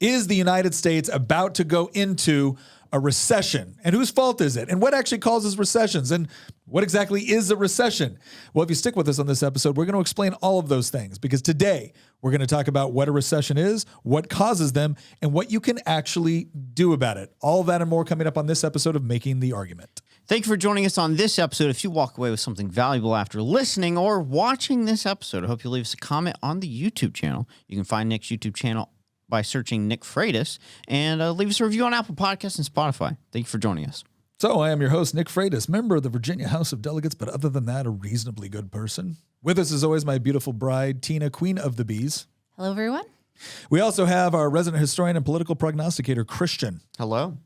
Is the United States about to go into a recession? And whose fault is it? And what actually causes recessions? And what exactly is a recession? Well, if you stick with us on this episode, we're going to explain all of those things, because today we're going to talk about what a recession is, what causes them, and what you can actually do about it. All of that and more coming up on this episode of Making the Argument. Thank you for joining us on this episode. If you walk away with something valuable after listening or watching this episode, I hope you leave us a comment on the YouTube channel. You can find Nick's YouTube channel by searching Nick Freitas, and leave us a review on Apple Podcasts and Spotify. Thank you for joining us. So I am your host, Nick Freitas, member of the Virginia House of Delegates, but other than that, a reasonably good person. With us, as always, my beautiful bride, Tina, Queen of the Bees. Hello, everyone. We also have our resident historian and political prognosticator, Christian. Hello.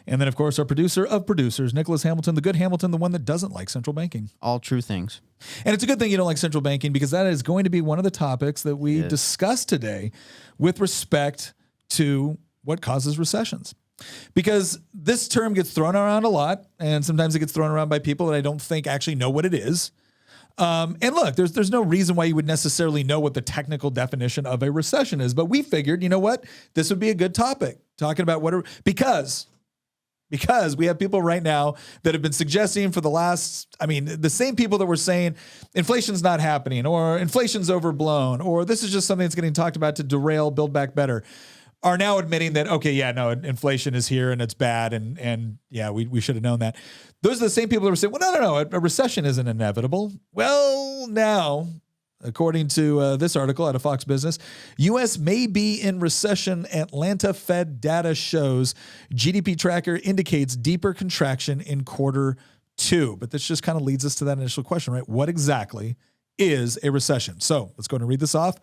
And then, of course, our producer of producers, Nicholas Hamilton, the good Hamilton, the one that doesn't like central banking. All true things. And it's a good thing you don't like central banking, because that is going to be one of the topics that we discuss today with respect to what causes recessions. Because this term gets thrown around a lot, and sometimes it gets thrown around by people that I don't think actually know what it is. And look, there's no reason why you would necessarily know what the technical definition of a recession is, but we figured, you know what, this would be a good topic, talking about because we have people right now that have been suggesting for the same people that were saying inflation's not happening, or inflation's overblown, or this is just something that's getting talked about to derail Build Back Better, are now admitting that, okay, yeah, no, inflation is here and it's bad, and yeah, we should have known that. Those are the same people that were saying, well, no, a recession isn't inevitable. Well, now, according to this article out of Fox Business, U.S. may be in recession. Atlanta Fed data shows GDP tracker indicates deeper contraction in quarter two. But this just kind of leads us to that initial question, right? What exactly is a recession? So let's go and read this off.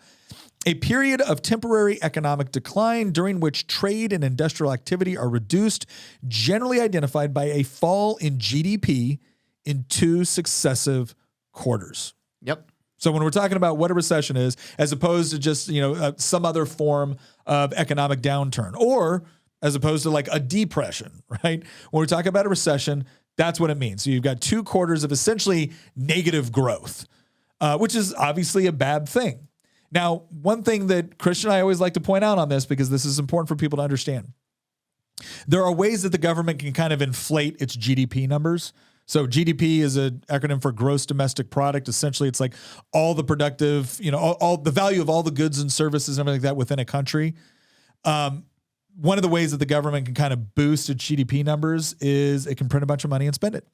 A period of temporary economic decline during which trade and industrial activity are reduced, generally identified by a fall in GDP in 2 successive quarters. Yep. So when we're talking about what a recession is, as opposed to just, some other form of economic downturn, or as opposed to like a depression, right? When we're talking about a recession, that's what it means. So you've got 2 quarters of essentially negative growth, which is obviously a bad thing. Now, one thing that Christian and I always like to point out on this, because this is important for people to understand, there are ways that the government can kind of inflate its GDP numbers. So GDP is an acronym for gross domestic product. Essentially, it's like all the productive, all the value of all the goods and services and everything like that within a country. One of the ways that the government can kind of boost its GDP numbers is it can print a bunch of money and spend it.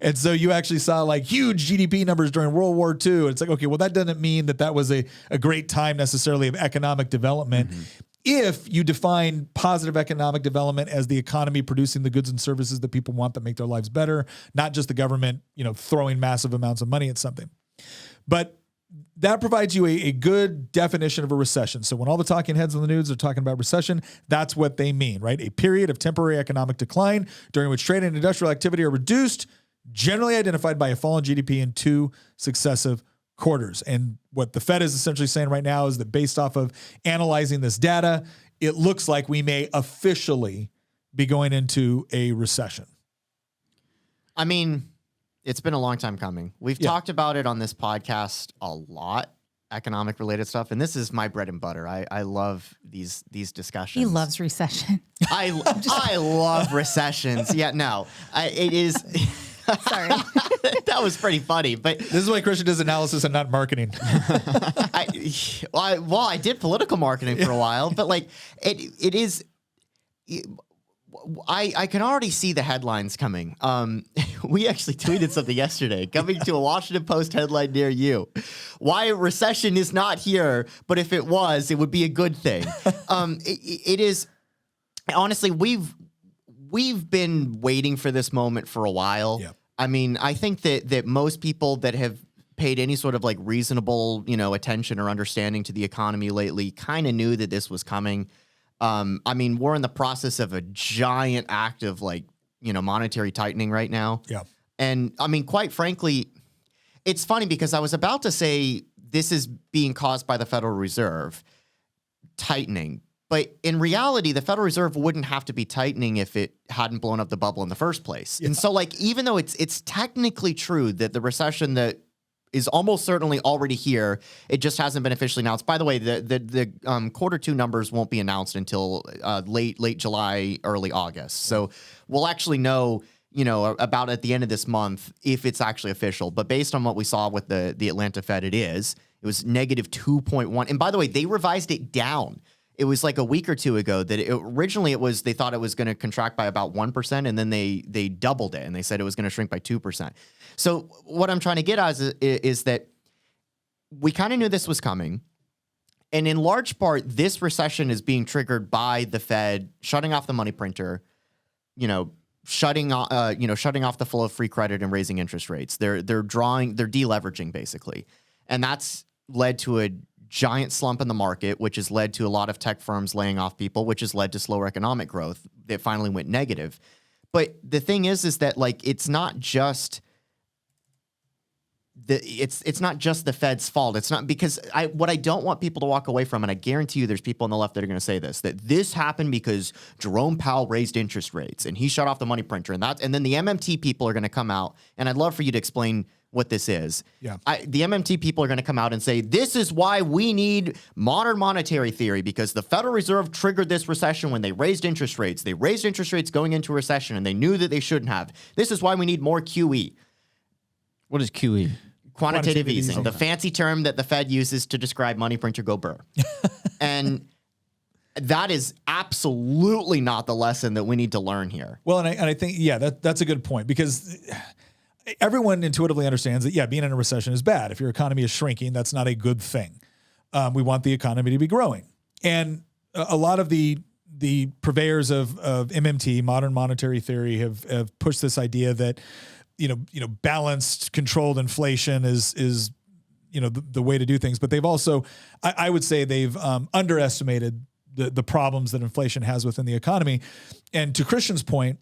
And so you actually saw like huge GDP numbers during World War II. It's like, okay, well, that doesn't mean that was a great time necessarily of economic development. Mm-hmm. If you define positive economic development as the economy producing the goods and services that people want that make their lives better, not just the government, throwing massive amounts of money at something. But that provides you a good definition of a recession. So when all the talking heads on the news are talking about recession, that's what they mean, right? A period of temporary economic decline during which trade and industrial activity are reduced, generally identified by a fall in GDP in 2 successive quarters. And what the Fed is essentially saying right now is that based off of analyzing this data, it looks like we may officially be going into a recession. I mean, it's been a long time coming. We've talked about it on this podcast a lot, economic related stuff. And this is my bread and butter. I love these discussions. He loves recession. I love recessions. Yeah, no, it is. Sorry. That was pretty funny, but this is why Christian does analysis and not marketing. I did political marketing for a while, but like it is. I can already see the headlines coming. We actually tweeted something yesterday, coming to a Washington Post headline near you. Why a recession is not here, but if it was, it would be a good thing. It is. Honestly, we've been waiting for this moment for a while. Yep. I mean, I think that most people that have paid any sort of like reasonable, attention or understanding to the economy lately kind of knew that this was coming. I mean, we're in the process of a giant act of monetary tightening right now. Yeah. And I mean, quite frankly, it's funny because I was about to say this is being caused by the Federal Reserve tightening. But in reality, the Federal Reserve wouldn't have to be tightening if it hadn't blown up the bubble in the first place. Yeah. And so, even though it's technically true that the recession that is almost certainly already here. It just hasn't been officially announced. By the way, the Q2 numbers won't be announced until late July, early August. So we'll actually know, about at the end of this month if it's actually official. But based on what we saw with the Atlanta Fed, it was negative 2.1. And by the way, they revised it down. It was like a week or two ago that originally they thought it was going to contract by about 1%, and then they doubled it and they said it was going to shrink by 2%. So what I'm trying to get at is that we kind of knew this was coming. And in large part, this recession is being triggered by the Fed shutting off the money printer, shutting off the flow of free credit and raising interest rates. They're deleveraging basically. And that's led to a giant slump in the market, which has led to a lot of tech firms laying off people, which has led to slower economic growth that finally went negative. But the thing is that like it's not just the Fed's fault. It's not, because what I don't want people to walk away from, and I guarantee you there's people on the left that are going to say this, that this happened because Jerome Powell raised interest rates and he shut off the money printer, and then the MMT people are going to come out, and I'd love for you to explain what this is. Yeah. The MMT people are going to come out and say, this is why we need modern monetary theory, because the Federal Reserve triggered this recession when they raised interest rates. They raised interest rates going into a recession, and they knew that they shouldn't have. This is why we need more QE. What is QE? Quantitative easing, Okay. the fancy term that the Fed uses to describe money printer go burr. And that is absolutely not the lesson that we need to learn here. Well, and I think, that's a good point, because everyone intuitively understands that, being in a recession is bad. If your economy is shrinking, that's not a good thing. We want the economy to be growing. And a lot of the purveyors of MMT, modern monetary theory, have pushed this idea that, balanced, controlled inflation is the way to do things. But they've also, I would say they've underestimated the problems that inflation has within the economy. And to Christian's point,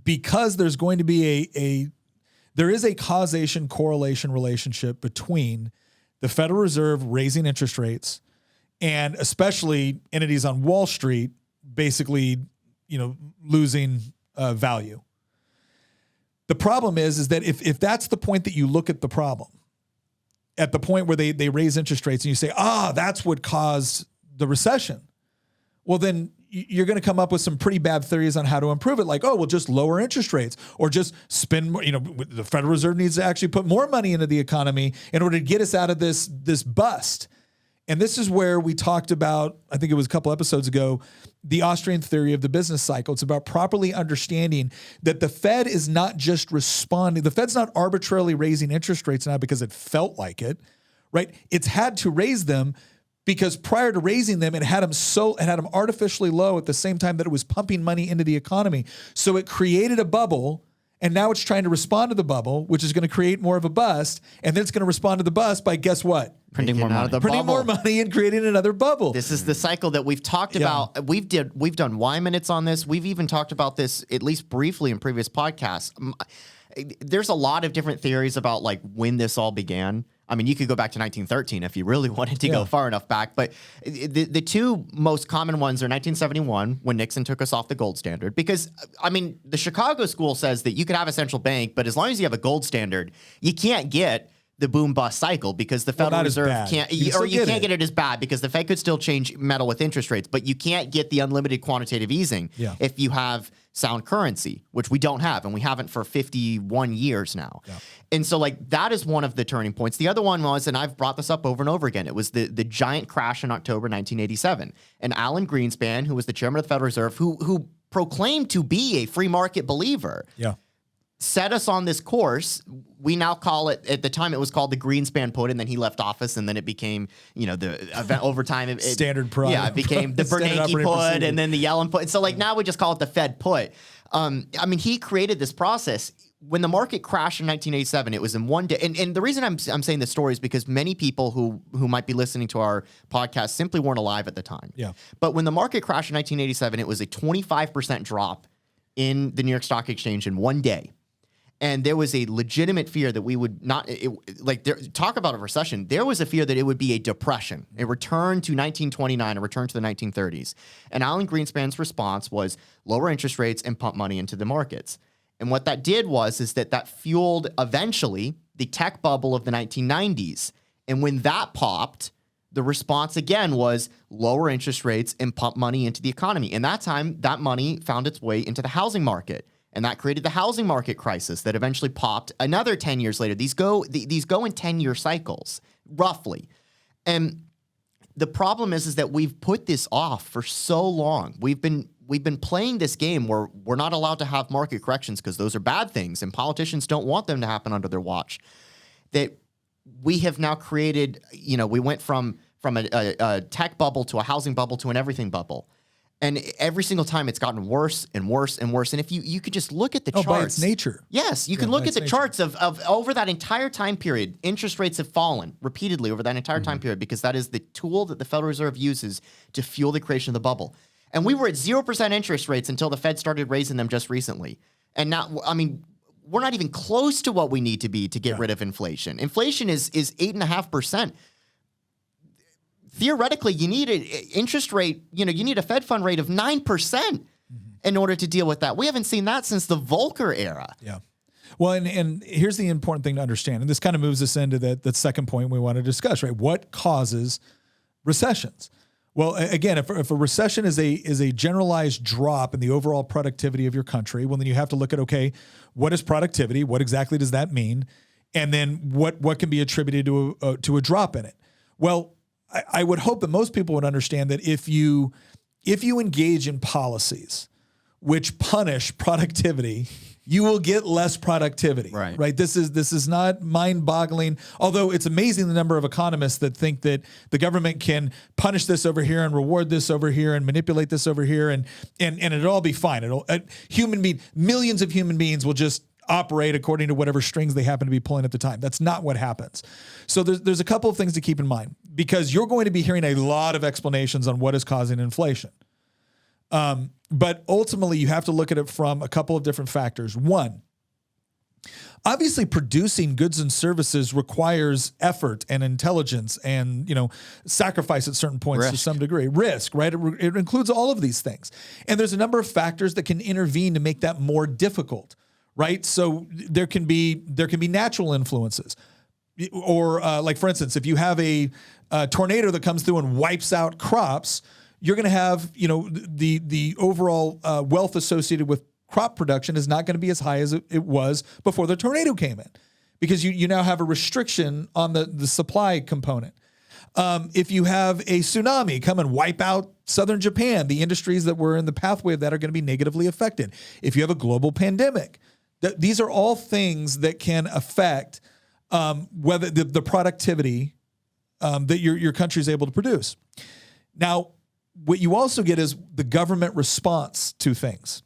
because there's going to be there is a causation correlation relationship between the Federal Reserve raising interest rates and especially entities on Wall Street basically, losing value. The problem is that if that's the point that you look at the problem, at the point where they raise interest rates and you say, that's what caused the recession, well, then you're going to come up with some pretty bad theories on how to improve it. Like, we'll just lower interest rates or just spend more. The Federal Reserve needs to actually put more money into the economy in order to get us out of this bust. And this is where we talked about, I think it was a couple episodes ago, the Austrian theory of the business cycle. It's about properly understanding that the Fed is not just responding. The Fed's not arbitrarily raising interest rates now because it felt like it, right? It's had to raise them because prior to raising them, it had them artificially low at the same time that it was pumping money into the economy. So it created a bubble, and now it's trying to respond to the bubble, which is going to create more of a bust, and then it's going to respond to the bust by, guess what? Printing more money. Printing more money and creating another bubble. This is the cycle that we've talked about. We've done Y minutes on this. We've even talked about this at least briefly in previous podcasts. There's a lot of different theories about like when this all began. I mean, you could go back to 1913 if you really wanted to go far enough back. But the two most common ones are 1971, when Nixon took us off the gold standard. Because, I mean, the Chicago school says that you could have a central bank, but as long as you have a gold standard, you can't get the boom bust cycle because the Federal Reserve can't, you can't get it as bad because the Fed could still change metal with interest rates, but you can't get the unlimited quantitative easing if you have sound currency, which we don't have, and we haven't for 51 years now. Yeah. And so like that is one of the turning points. The other one was, and I've brought this up over and over again, it was the giant crash in October 1987. And Alan Greenspan, who was the chairman of the Federal Reserve, who proclaimed to be a free market believer, set us on this course. We now call it, at the time it was called the Greenspan put, and then he left office, and then it became, the event over time. Standard product. Yeah, it became the Bernanke put, and then the Yellen put. And so like now we just call it the Fed put. I mean, he created this process. When the market crashed in 1987, it was in one day. And the reason I'm saying this story is because many people who might be listening to our podcast simply weren't alive at the time. Yeah. But when the market crashed in 1987, it was a 25% drop in the New York Stock Exchange in one day. And there was a legitimate fear that we would not, talk about a recession. There was a fear that it would be a depression, a return to 1929, a return to the 1930s. And Alan Greenspan's response was lower interest rates and pump money into the markets. And what that did was that fueled eventually the tech bubble of the 1990s. And when that popped, the response again was lower interest rates and pump money into the economy. And that time, that money found its way into the housing market. And that created the housing market crisis that eventually popped another 10 years later. These go in 10-year cycles, roughly. And the problem is that we've put this off for so long. We've been playing this game where we're not allowed to have market corrections because those are bad things, and politicians don't want them to happen under their watch. That we have now created, we went from a tech bubble to a housing bubble to an everything bubble. And every single time it's gotten worse and worse and worse. And if you could just look at the charts. By its nature. Yes, you can look at the charts of over that entire time period. Interest rates have fallen repeatedly over that entire time period because that is the tool that the Federal Reserve uses to fuel the creation of the bubble. And we were at 0% interest rates until the Fed started raising them just recently. And now, we're not even close to what we need to be to get rid of inflation. Inflation is 8.5%. Theoretically, you need an interest rate, you need a Fed fund rate of 9% in order to deal with that. We haven't seen that since the Volcker era. Yeah. Well, and here's the important thing to understand, and this kind of moves us into that second point we want to discuss, right? What causes recessions? Well, again, if a recession is a generalized drop in the overall productivity of your country, well, then you have to look at, okay, what is productivity? What exactly does that mean? And then what can be attributed to a drop in it? Well, I would hope that most people would understand that if you engage in policies which punish productivity, you will get less productivity. Right. This is not mind-boggling. Although it's amazing the number of economists that think that the government can punish this over here and reward this over here and manipulate this over here and it'll all be fine. Millions of human beings will just operate according to whatever strings they happen to be pulling at the time. That's not what happens. So there's a couple of things to keep in mind because you're going to be hearing a lot of explanations on what is causing inflation. But ultimately, you have to look at it from a couple of different factors. One, obviously producing goods and services requires effort and intelligence and, sacrifice at certain points to some degree. Risk, right? It includes all of these things. And there's a number of factors that can intervene to make that more difficult. Right. So there can be natural influences or like, for instance, if you have a tornado that comes through and wipes out crops, you're going to have, the overall wealth associated with crop production is not going to be as high as it was before the tornado came in because you now have a restriction on the supply component. If you have a tsunami come and wipe out southern Japan, the industries that were in the pathway of that are going to be negatively affected. If you have a global pandemic, these are all things that can affect whether the productivity that your country is able to produce. Now, what you also get is the government response to things.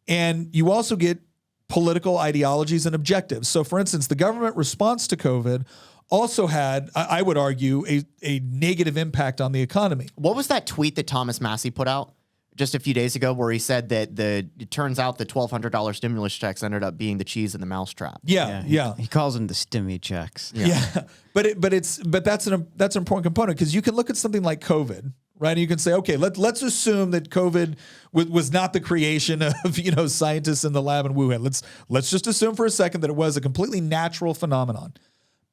And you also get political ideologies and objectives. So, for instance, the government response to COVID also had, I would argue, a negative impact on the economy. What was that tweet that Thomas Massey put out just a few days ago where he said that it turns out the $1,200 stimulus checks ended up being the cheese in the mousetrap? Yeah. He calls them the stimmy checks. Yeah. But that's an important component because you can look at something like COVID, right? And you can say, okay, let's assume that COVID was not the creation of scientists in the lab in Wuhan. Let's just assume for a second that it was a completely natural phenomenon.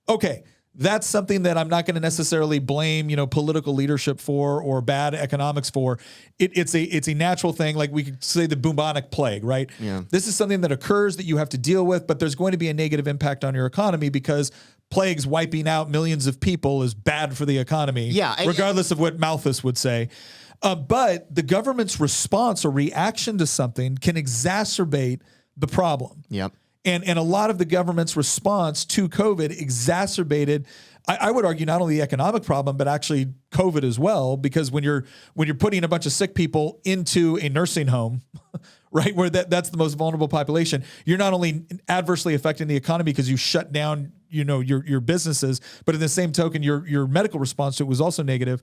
Okay, that's something that I'm not going to necessarily blame, political leadership for or bad economics for. It's a natural thing, like we could say the bubonic plague, right? Yeah. This is something that occurs that you have to deal with, but there's going to be a negative impact on your economy because plagues wiping out millions of people is bad for the economy, regardless of what Malthus would say. But the government's response or reaction to something can exacerbate the problem. Yep. And a lot of the government's response to COVID exacerbated, I would argue, not only the economic problem, but actually COVID as well. Because when you're putting a bunch of sick people into a nursing home, right, where that's the most vulnerable population, you're not only adversely affecting the economy because you shut down, your businesses, but in the same token, your medical response to it was also negative.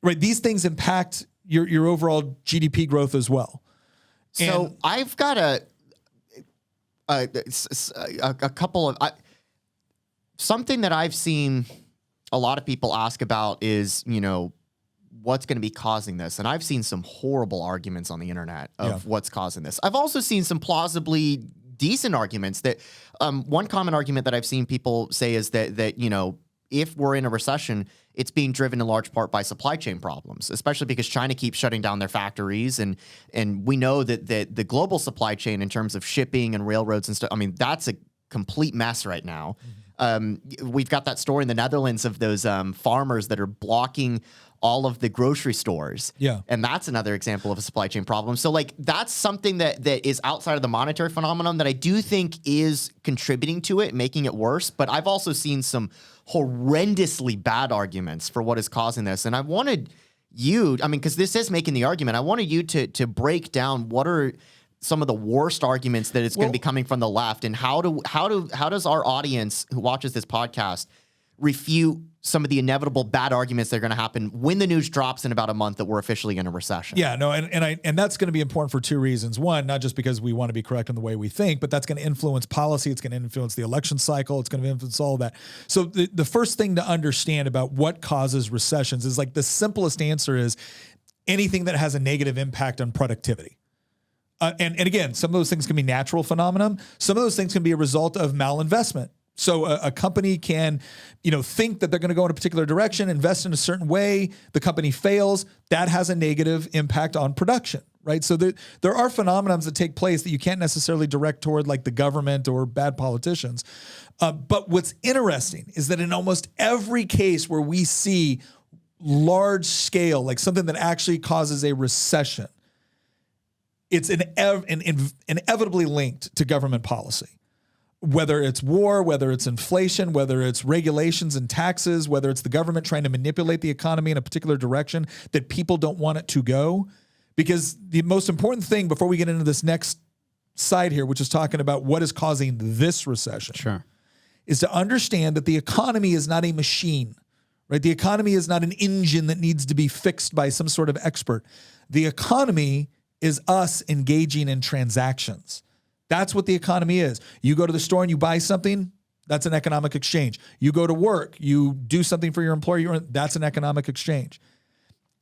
Right, these things impact your overall GDP growth as well. So I've got a couple of something that I've seen a lot of people ask about is, what's going to be causing this? And I've seen some horrible arguments on the internet of what's causing this. I've also seen some plausibly decent arguments. That one common argument that I've seen people say is that if we're in a recession, it's being driven in large part by supply chain problems, especially because China keeps shutting down their factories, and we know that the global supply chain in terms of shipping and railroads and stuff. I mean, that's a complete mess right now. We've got that story in the Netherlands of those farmers that are blocking all of the grocery stores. Yeah. And that's another example of a supply chain problem. So like that's something that is outside of the monetary phenomenon that I do think is contributing to it, making it worse. But I've also seen some horrendously bad arguments for what is causing this. And I wanted you, I mean, because this is making the argument, I wanted you to break down what are some of the worst arguments that it's going to be coming from the left, and how does our audience who watches this podcast refute some of the inevitable bad arguments that are going to happen when the news drops in about a month that we're officially in a recession. Yeah, no, and that's going to be important for two reasons. One, not just because we want to be correct in the way we think, but that's going to influence policy. It's going to influence the election cycle. It's going to influence all of that. So the first thing to understand about what causes recessions is like the simplest answer is anything that has a negative impact on productivity. And again, some of those things can be natural phenomenon. Some of those things can be a result of malinvestment. So a company can, think that they're going to go in a particular direction, invest in a certain way. The company fails. That has a negative impact on production, right? So there are phenomenons that take place that you can't necessarily direct toward like the government or bad politicians. But what's interesting is that in almost every case where we see large scale, like something that actually causes a recession, it's inevitably linked to government policy. Whether it's war, whether it's inflation, whether it's regulations and taxes, whether it's the government trying to manipulate the economy in a particular direction that people don't want it to go. Because the most important thing before we get into this next side here, which is talking about what is causing this recession, is to understand that the economy is not a machine, right? The economy is not an engine that needs to be fixed by some sort of expert. The economy is us engaging in transactions. That's what the economy is. You go to the store and you buy something, that's an economic exchange. You go to work, you do something for your employer, that's an economic exchange.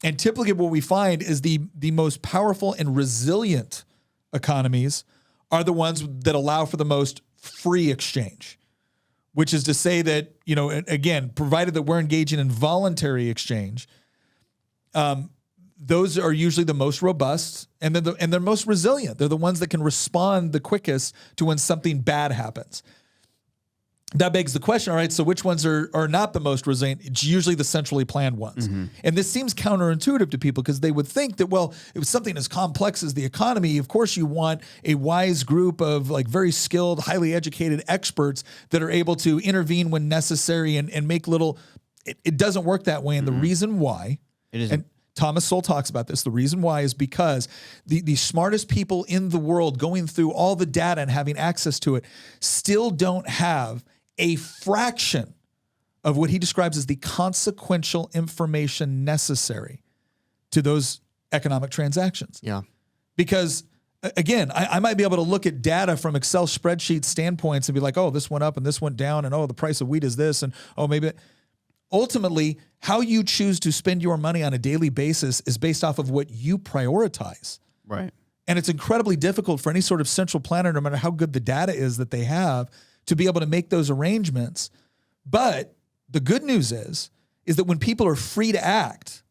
And typically what we find is the most powerful and resilient economies are the ones that allow for the most free exchange, which is to say that, again, provided that we're engaging in voluntary exchange, those are usually the most robust and they're most resilient. They're the ones that can respond the quickest to when something bad happens. That begs the question, all right, so which ones are not the most resilient? It's usually the centrally planned ones. Mm-hmm. And this seems counterintuitive to people because they would think that, well, if something as complex as the economy, of course you want a wise group of like very skilled, highly educated experts that are able to intervene when necessary and make little, it doesn't work that way. And the reason why, it isn't. And Thomas Sowell talks about this. The reason why is because the smartest people in the world going through all the data and having access to it still don't have a fraction of what he describes as the consequential information necessary to those economic transactions. Yeah. Because again, I might be able to look at data from Excel spreadsheet standpoints and be like, oh, this went up and this went down and oh, the price of wheat is this and oh, maybe. Ultimately, how you choose to spend your money on a daily basis is based off of what you prioritize. Right. And it's incredibly difficult for any sort of central planner, no matter how good the data is that they have, to be able to make those arrangements. But the good news is that when people are free to act,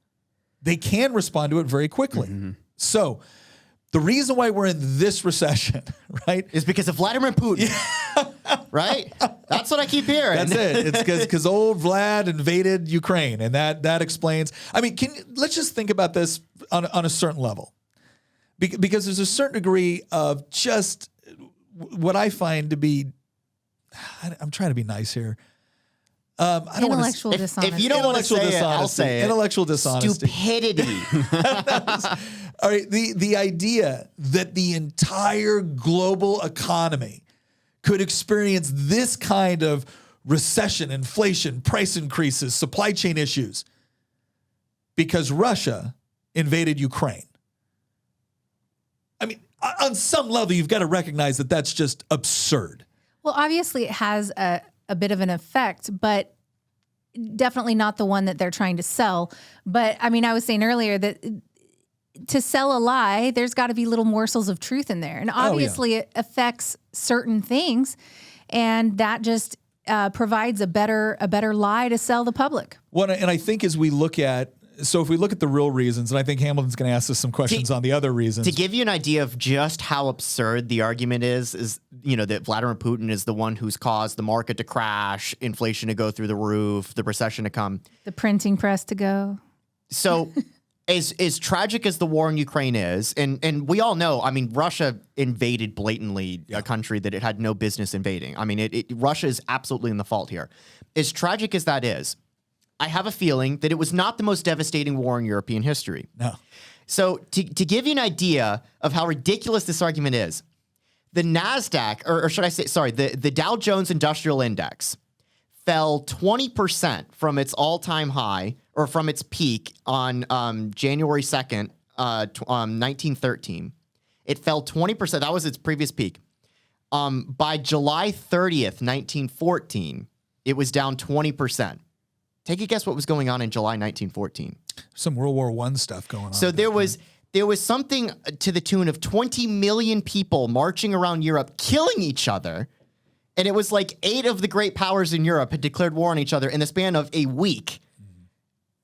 they can respond to it very quickly. Mm-hmm. So the reason why we're in this recession, right, is because of Vladimir Putin. Right? That's what I keep hearing. That's it. It's because old Vlad invaded Ukraine, and that explains. I mean, let's just think about this on a certain level, because there's a certain degree of just what I find to be. I'm trying to be nice here. I don't intellectual dishonesty. If you don't want to say it, I'll say it. Intellectual dishonesty. Stupidity. All right. The idea that the entire global economy could experience this kind of recession, inflation, price increases, supply chain issues because Russia invaded Ukraine. I mean, on some level, you've got to recognize that that's just absurd. Well, obviously it has a bit of an effect, but definitely not the one that they're trying to sell. But I mean, I was saying earlier that to sell a lie, there's got to be little morsels of truth in there. And obviously it affects certain things. And that just provides a better lie to sell the public. Well, and I think as we look at, so if we look at the real reasons, and I think Hamilton's going to ask us some questions on the other reasons. To give you an idea of just how absurd the argument is that Vladimir Putin is the one who's caused the market to crash, inflation to go through the roof, the recession to come. The printing press to go. So as tragic as the war in Ukraine is, and we all know, I mean, Russia invaded blatantly a country that it had no business invading. I mean, Russia is absolutely in the fault here. As tragic as that is, I have a feeling that it was not the most devastating war in European history. No. So to give you an idea of how ridiculous this argument is, the NASDAQ, or should I say, sorry, the Dow Jones Industrial Index fell 20% from its all-time high, or from its peak on January 2nd, 1913. It fell 20%. That was its previous peak. By July 30th, 1914, it was down 20%. Take a guess what was going on in July 1914. Some World War I stuff going on. So there was something to the tune of 20 million people marching around Europe, killing each other. And it was like 8 of the great powers in Europe had declared war on each other in the span of a week.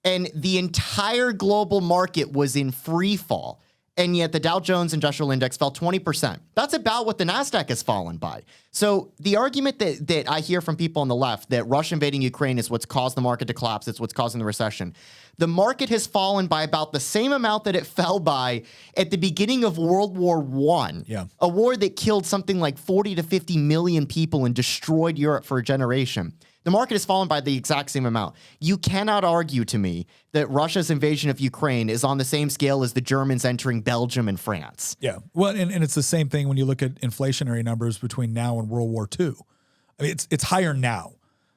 And the entire global market was in free fall. And yet the Dow Jones Industrial Index fell 20%. That's about what the NASDAQ has fallen by. So the argument that I hear from people on the left, that Russia invading Ukraine is what's caused the market to collapse, it's what's causing the recession. The market has fallen by about the same amount that it fell by at the beginning of World War I. Yeah. A war that killed something like 40 to 50 million people and destroyed Europe for a generation. The market has fallen by the exact same amount. You cannot argue to me that Russia's invasion of Ukraine is on the same scale as the Germans entering Belgium and France. Yeah. Well, and it's the same thing when you look at inflationary numbers between now and World War II. I mean, it's higher now.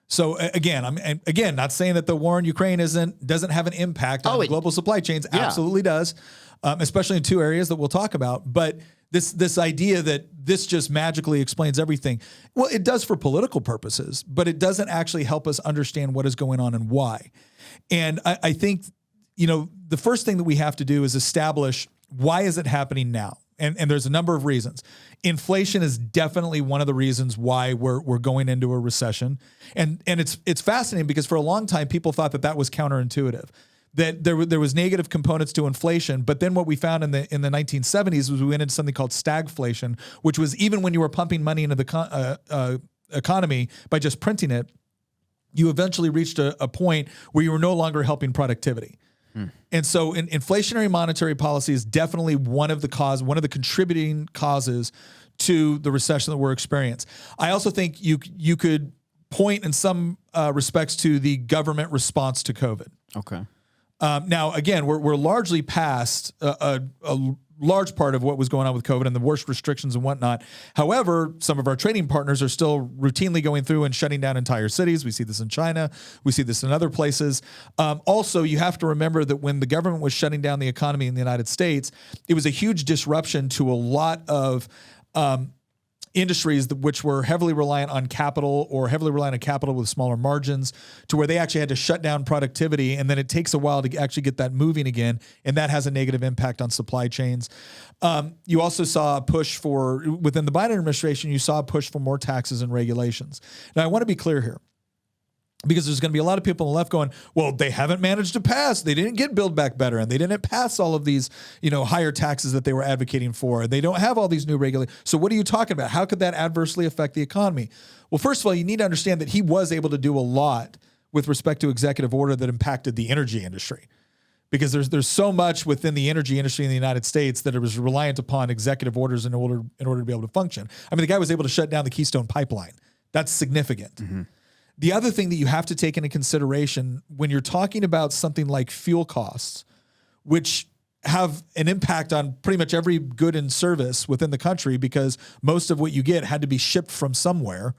So again, I'm not saying that the war in Ukraine doesn't have an impact on global supply chains. Yeah. Absolutely does, especially in 2 areas that we'll talk about. But this idea that this just magically explains everything, well, it does for political purposes, but it doesn't actually help us understand what is going on and why. And I think, the first thing that we have to do is establish, why is it happening now? And there's a number of reasons. Inflation is definitely one of the reasons why we're going into a recession. And it's fascinating because for a long time, people thought that was counterintuitive, that there was negative components to inflation. But then what we found in the 1970s was we went into something called stagflation, which was even when you were pumping money into the economy by just printing it, you eventually reached a point where you were no longer helping productivity. And so inflationary monetary policy is definitely one of the contributing causes to the recession that we're experiencing. I also think you could point in some respects to the government response to COVID. Okay. Now, again, we're largely past a large part of what was going on with COVID and the worst restrictions and whatnot. However, some of our trading partners are still routinely going through and shutting down entire cities. We see this in China. We see this in other places. Also, you have to remember that when the government was shutting down the economy in the United States, it was a huge disruption to a lot of industries which were heavily reliant on capital with smaller margins, to where they actually had to shut down productivity. And then it takes a while to actually get that moving again. And that has a negative impact on supply chains. You also saw a push within the Biden administration, you saw a push for more taxes and regulations. Now, I want to be clear here, because there's going to be a lot of people on the left going, well, they haven't managed to pass. They didn't get Build Back Better, and they didn't pass all of these, higher taxes that they were advocating for. They don't have all these new regulations. So what are you talking about? How could that adversely affect the economy? Well, first of all, you need to understand that he was able to do a lot with respect to executive order that impacted the energy industry, because there's so much within the energy industry in the United States that it was reliant upon executive orders in order to be able to function. I mean, the guy was able to shut down the Keystone Pipeline. That's significant. Mm-hmm. The other thing that you have to take into consideration when you're talking about something like fuel costs, which have an impact on pretty much every good and service within the country, because most of what you get had to be shipped from somewhere.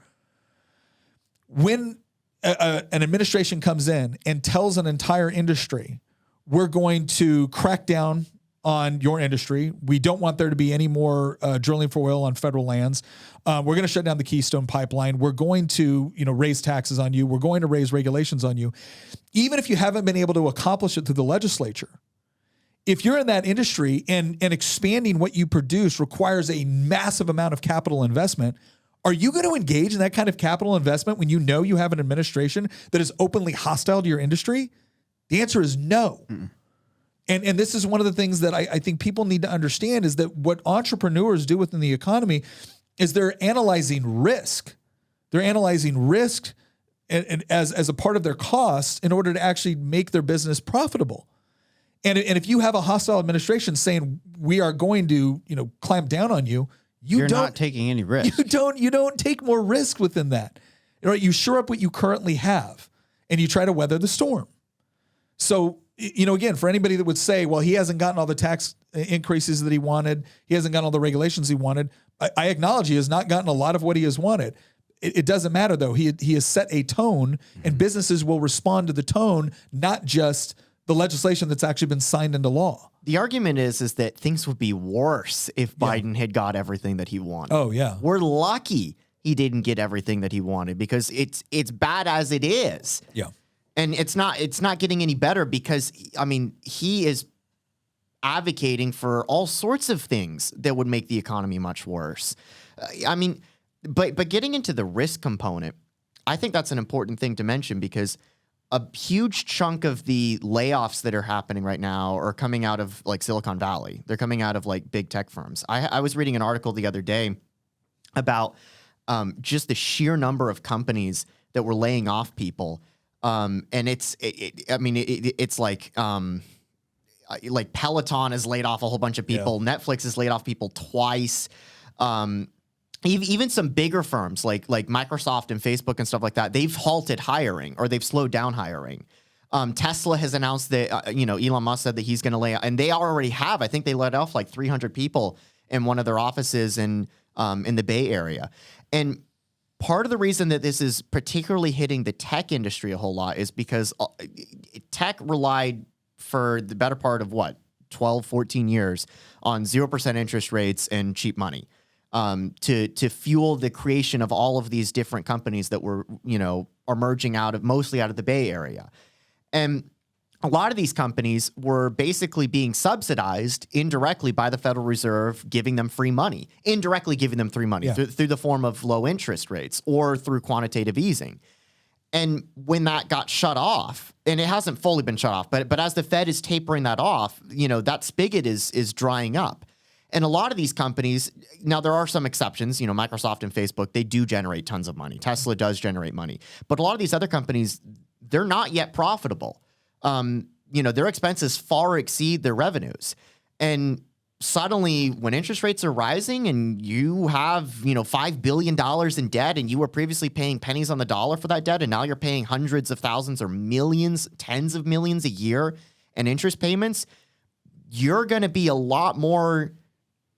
When an administration comes in and tells an entire industry, we're going to crack down on your industry. We don't want there to be any more drilling for oil on federal lands. We're going to shut down the Keystone Pipeline. We're going to, raise taxes on you. We're going to raise regulations on you. Even if you haven't been able to accomplish it through the legislature, if you're in that industry and expanding what you produce requires a massive amount of capital investment, are you going to engage in that kind of capital investment when you know you have an administration that is openly hostile to your industry? The answer is no. And this is one of the things that I think people need to understand is that what entrepreneurs do within the economy is they're analyzing risk. They're analyzing risk and as a part of their costs in order to actually make their business profitable. And if you have a hostile administration saying we are going to, clamp down on you, you're not taking any risk. You don't take more risk within that. You shore up what you currently have and you try to weather the storm. So, again, for anybody that would say, well, he hasn't gotten all the tax increases that he wanted, he hasn't gotten all the regulations he wanted, I acknowledge he has not gotten a lot of what he has wanted. It doesn't matter, though. He has set a tone, and businesses will respond to the tone, not just the legislation that's actually been signed into law. The argument is that things would be worse if Biden had got everything that he wanted. Oh, yeah. We're lucky he didn't get everything that he wanted because it's bad as it is. Yeah. And it's not getting any better because, he is advocating for all sorts of things that would make the economy much worse. But getting into the risk component, I think that's an important thing to mention because a huge chunk of the layoffs that are happening right now are coming out of like Silicon Valley. They're coming out of like big tech firms. I was reading an article the other day about just the sheer number of companies that were laying off people. And it's like Peloton has laid off a whole bunch of people. Yeah. Netflix has laid off people twice. Even some bigger firms like Microsoft and Facebook and stuff like that, they've halted hiring or they've slowed down hiring. Tesla has announced that, Elon Musk said that he's going to lay off, and they already have. I think they let off like 300 people in one of their offices in the Bay Area. And part of the reason that this is particularly hitting the tech industry a whole lot is because tech relied for the better part of 12, 14 years on 0% interest rates and cheap money. To fuel the creation of all of these different companies that were, emerging mostly out of the Bay Area. And a lot of these companies were basically being subsidized indirectly by the Federal Reserve, giving them free money, indirectly giving them free money through the form of low interest rates or through quantitative easing. And when that got shut off, and it hasn't fully been shut off, but as the Fed is tapering that off, that spigot is drying up. And a lot of these companies, now there are some exceptions, Microsoft and Facebook, they do generate tons of money. Tesla does generate money. But a lot of these other companies, they're not yet profitable. Their expenses far exceed their revenues. And suddenly when interest rates are rising and you have, $5 billion in debt and you were previously paying pennies on the dollar for that debt and now you're paying hundreds of thousands or millions, tens of millions a year in interest payments, you're going to be a lot more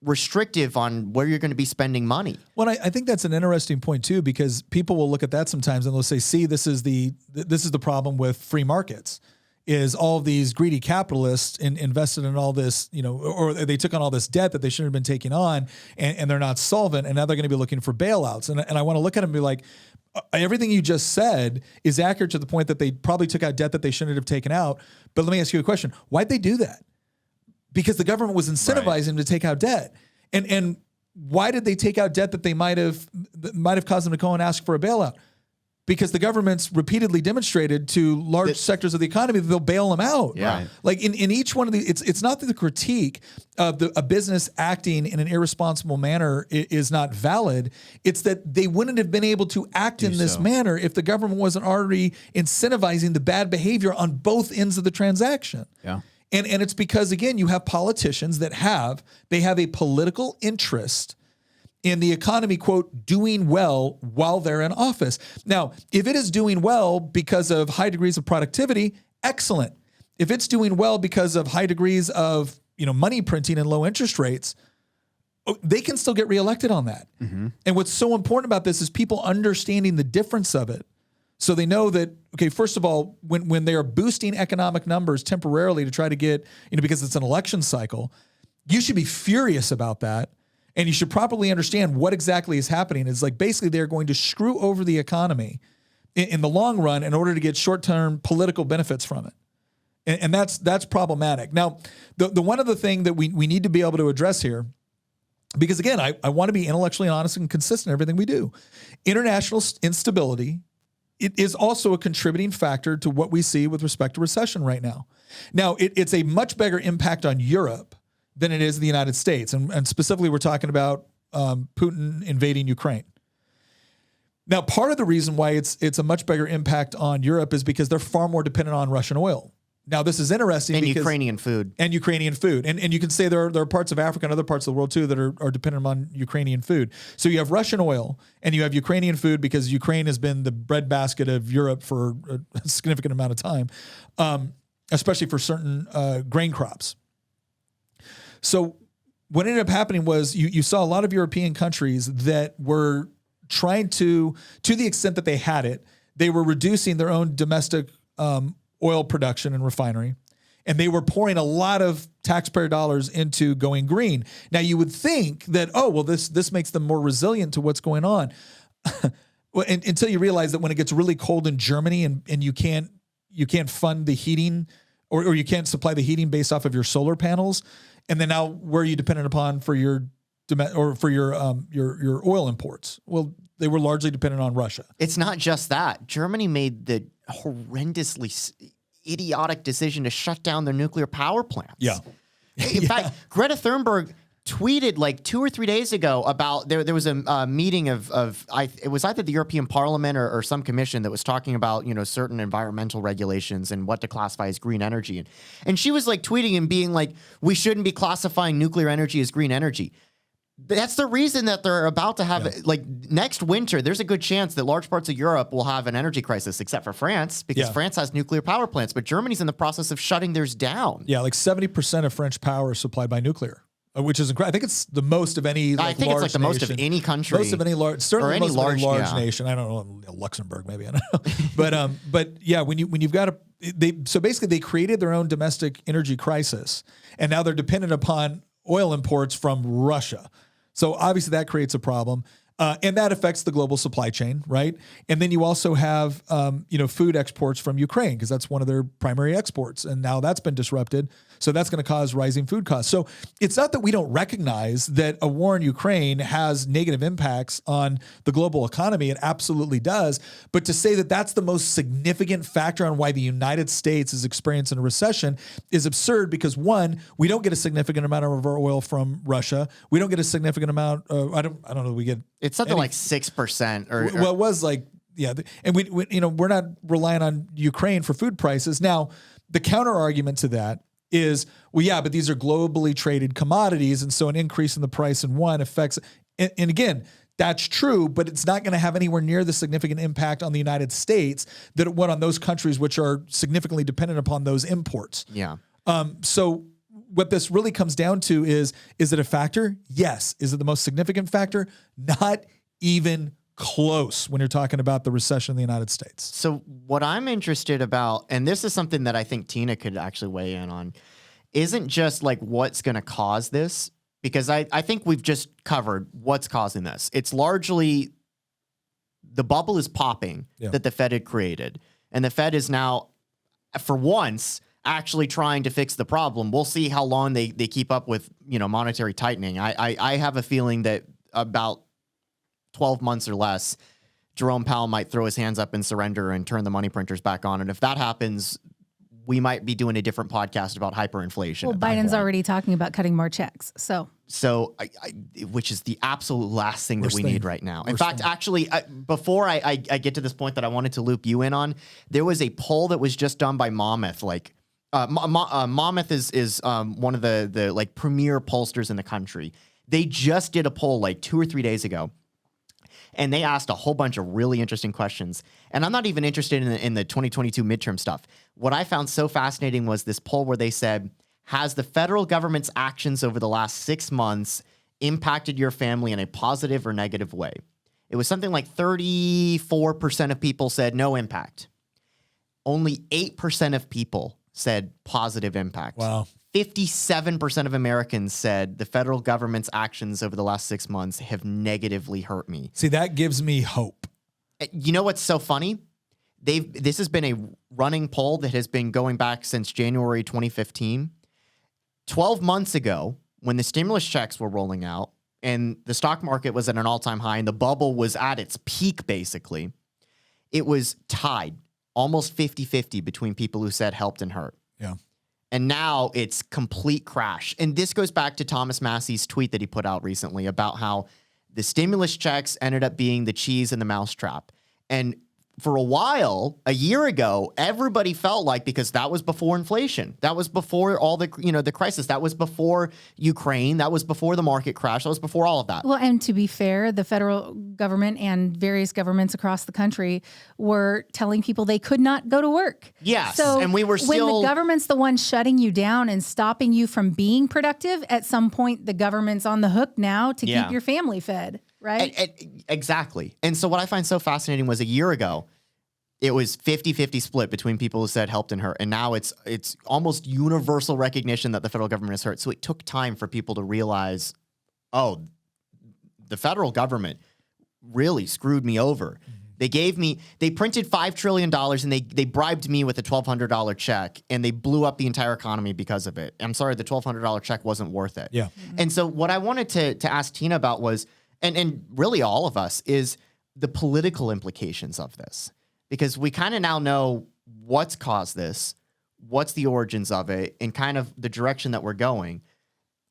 restrictive on where you're going to be spending money. Well, I think that's an interesting point too, because people will look at that sometimes and they'll say, see, this is the problem with free markets is all these greedy capitalists invested in all this, or they took on all this debt that they shouldn't have been taking on and they're not solvent. And now they're going to be looking for bailouts. And I want to look at them and be like, everything you just said is accurate to the point that they probably took out debt that they shouldn't have taken out. But let me ask you a question. Why'd they do that? Because the government was incentivizing them to take out debt. And why did they take out debt that they might have caused them to go and ask for a bailout? Because the government's repeatedly demonstrated to large sectors of the economy that they'll bail them out. Yeah. Like in each one of the, it's not that the critique of a business acting in an irresponsible manner is not valid. It's that they wouldn't have been able to act in this manner if the government wasn't already incentivizing the bad behavior on both ends of the transaction. Yeah. And it's because, again, you have politicians that have a political interest in the economy, quote, doing well while they're in office. Now, if it is doing well because of high degrees of productivity, excellent. If it's doing well because of high degrees of, money printing and low interest rates, they can still get reelected on that. Mm-hmm. And what's so important about this is people understanding the difference of it. So they know that, okay, first of all, when they are boosting economic numbers temporarily to try to get, because it's an election cycle, you should be furious about that. And you should properly understand what exactly is happening. It's like basically they're going to screw over the economy in the long run in order to get short-term political benefits from it. And that's problematic. Now, the one other thing that we need to be able to address here, because again, I want to be intellectually honest and consistent in everything we do. International instability, it is also a contributing factor to what we see with respect to recession right now. Now, it's a much bigger impact on Europe than it is the United States. And specifically, we're talking about Putin invading Ukraine. Now, part of the reason why it's a much bigger impact on Europe is because they're far more dependent on Russian oil. Now, this is interesting. And because, Ukrainian food. And Ukrainian food. And you can say there are parts of Africa and other parts of the world, too, that are dependent on Ukrainian food. So you have Russian oil and you have Ukrainian food because Ukraine has been the breadbasket of Europe for a significant amount of time, especially for certain grain crops. So what ended up happening was you saw a lot of European countries that were trying to the extent that they had it, they were reducing their own domestic oil production and refinery, and they were pouring a lot of taxpayer dollars into going green. Now, you would think that, oh, well, this makes them more resilient to what's going on. Well, until you realize that when it gets really cold in Germany and you can't fund the heating or you can't supply the heating based off of your solar panels, and then now where are you dependent upon for your oil imports? Well, they were largely dependent on Russia. It's not just that. Germany made the horrendously idiotic decision to shut down their nuclear power plants. Yeah. In fact, Greta Thunberg tweeted like 2 or 3 days ago about there was a meeting of it was either the European Parliament or some commission that was talking about, certain environmental regulations and what to classify as green energy. And she was like tweeting and being like, we shouldn't be classifying nuclear energy as green energy. That's the reason that they're about to have, like, next winter, there's a good chance that large parts of Europe will have an energy crisis, except for France, because France has nuclear power plants, but Germany's in the process of shutting theirs down. Yeah, like 70% of French power is supplied by nuclear, which is incredible. I think it's the most of any I think it's like the most of any country. Most of any large, certainly or any most of any large yeah. nation. I don't know, Luxembourg maybe, I don't know. But yeah, when you've got so basically they created their own domestic energy crisis, and now they're dependent upon oil imports from Russia. So obviously that creates a problem, and that affects the global supply chain, right? And then you also have, food exports from Ukraine because that's one of their primary exports, and now that's been disrupted. So that's going to cause rising food costs. So it's not that we don't recognize that a war in Ukraine has negative impacts on the global economy. It absolutely does. But to say that that's the most significant factor on why the United States is experiencing a recession is absurd because, one, we don't get a significant amount of our oil from Russia. We don't get a significant amount. I don't know. We get it's something like 6% or well, it was like, yeah. And we're not relying on Ukraine for food prices. Now, the counter argument to that is, well, yeah, but these are globally traded commodities. And so an increase in the price in one affects, and again, that's true, but it's not going to have anywhere near the significant impact on the United States that it would on those countries which are significantly dependent upon those imports. Yeah. So what this really comes down to is it a factor? Yes. Is it the most significant factor? Not even close when you're talking about the recession in the United States. So what I'm interested about, and this is something that I think Tina could actually weigh in on, isn't just like what's going to cause this, because I think we've just covered what's causing this. It's largely the bubble is popping that the Fed had created. And the Fed is now, for once, actually trying to fix the problem. We'll see how long they keep up with, monetary tightening. I have a feeling that about 12 months or less, Jerome Powell might throw his hands up and surrender and turn the money printers back on. And if that happens, we might be doing a different podcast about hyperinflation. Well, Biden's already talking about cutting more checks. So which is the absolute last thing that we need right now. In fact, actually, before I get to this point that I wanted to loop you in on, there was a poll that was just done by Monmouth. Monmouth is one of the like premier pollsters in the country. They just did a poll like 2 or 3 days ago. And they asked a whole bunch of really interesting questions. And I'm not even interested in the 2022 midterm stuff. What I found so fascinating was this poll where they said, has the federal government's actions over the last 6 months impacted your family in a positive or negative way? It was something like 34% of people said no impact. Only 8% of people said positive impact. Wow. 57% of Americans said the federal government's actions over the last 6 months have negatively hurt me. See, that gives me hope. You know what's so funny? This has been a running poll that has been going back since January 2015. 12 months ago, when the stimulus checks were rolling out and the stock market was at an all-time high and the bubble was at its peak, basically, it was tied almost 50-50 between people who said helped and hurt. Yeah. And now it's complete crash. And this goes back to Thomas Massey's tweet that he put out recently about how the stimulus checks ended up being the cheese in the mousetrap. And for a while, a year ago, everybody felt like, because that was before inflation, that was before all the, the crisis, that was before Ukraine, that was before the market crash, that was before all of that. Well, and to be fair, the federal government and various governments across the country were telling people they could not go to work. Yes, So and we were still... when the government's the one shutting you down and stopping you from being productive, at some point the government's on the hook now to keep your family fed. Right? Exactly. And so what I find so fascinating was a year ago, it was 50-50 split between people who said helped and hurt. And now it's almost universal recognition that the federal government is hurt. So it took time for people to realize, oh, the federal government really screwed me over. Mm-hmm. They printed $5 trillion and they bribed me with a $1,200 check and they blew up the entire economy because of it. I'm sorry, the $1,200 check wasn't worth it. Yeah. Mm-hmm. And so what I wanted to ask Tina about was, and really all of us, is the political implications of this. Because we kind of now know what's caused this, what's the origins of it, and kind of the direction that we're going.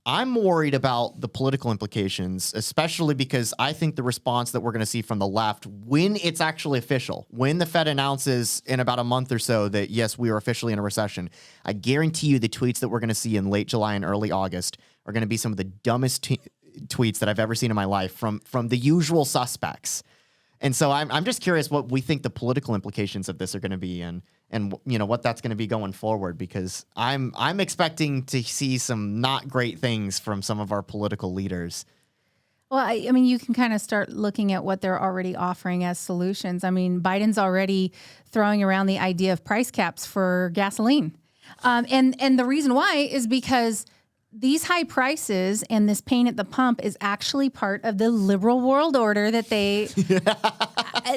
I'm worried about the political implications, especially because I think the response that we're going to see from the left, when it's actually official, when the Fed announces in about a month or so that, yes, we are officially in a recession, I guarantee you the tweets that we're going to see in late July and early August are going to be some of the dumbest tweets that I've ever seen in my life from the usual suspects. And so I'm just curious what we think the political implications of this are going to be and what that's going to be going forward, because I'm expecting to see some not great things from some of our political leaders. Well, I mean, you can kind of start looking at what they're already offering as solutions. I mean, Biden's already throwing around the idea of price caps for gasoline. And the reason why is because these high prices and this pain at the pump is actually part of the liberal world order that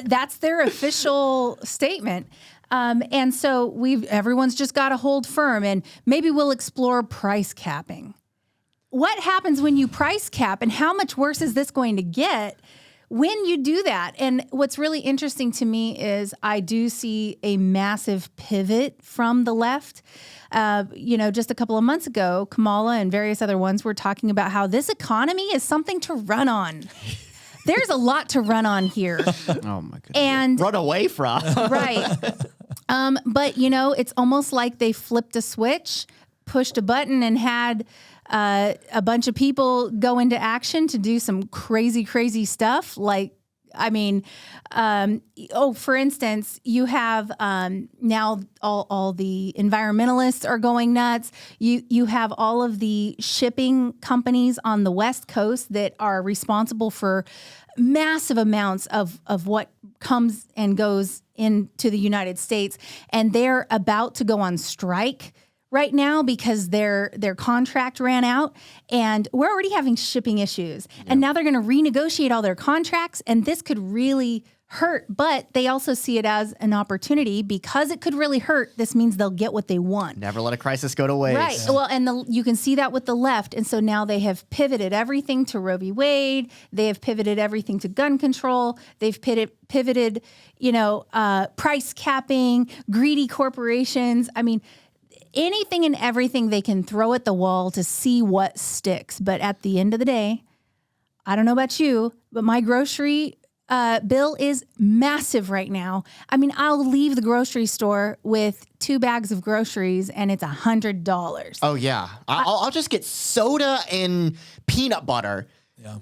that's their official statement. And so everyone's just got to hold firm, and maybe we'll explore price capping. What happens when you price cap, and how much worse is this going to get when you do that? And what's really interesting to me is I do see a massive pivot from the left. Just a couple of months ago, Kamala and various other ones were talking about how this economy is something to run on. There's a lot to run on here. Oh my goodness. And run away from. Right. But it's almost like they flipped a switch, pushed a button, and had a bunch of people go into action to do some crazy, crazy stuff. For instance, you have now all the environmentalists are going nuts. You have all of the shipping companies on the West Coast that are responsible for massive amounts of what comes and goes into the United States, and they're about to go on strike right now because their contract ran out, and we're already having shipping issues. Yeah. And now they're going to renegotiate all their contracts, and this could really hurt. But they also see it as an opportunity because it could really hurt. This means they'll get what they want. Never let a crisis go to waste. Right. Yeah. Well, and you can see that with the left. And so now they have pivoted everything to Roe v. Wade. They have pivoted everything to gun control. They've pivoted, price capping, greedy corporations. I mean, anything and everything they can throw at the wall to see what sticks. But at the end of the day, I don't know about you, but my grocery bill is massive right now. I mean, I'll leave the grocery store with 2 bags of groceries and it's $100. Oh yeah, I'll just get soda and peanut butter,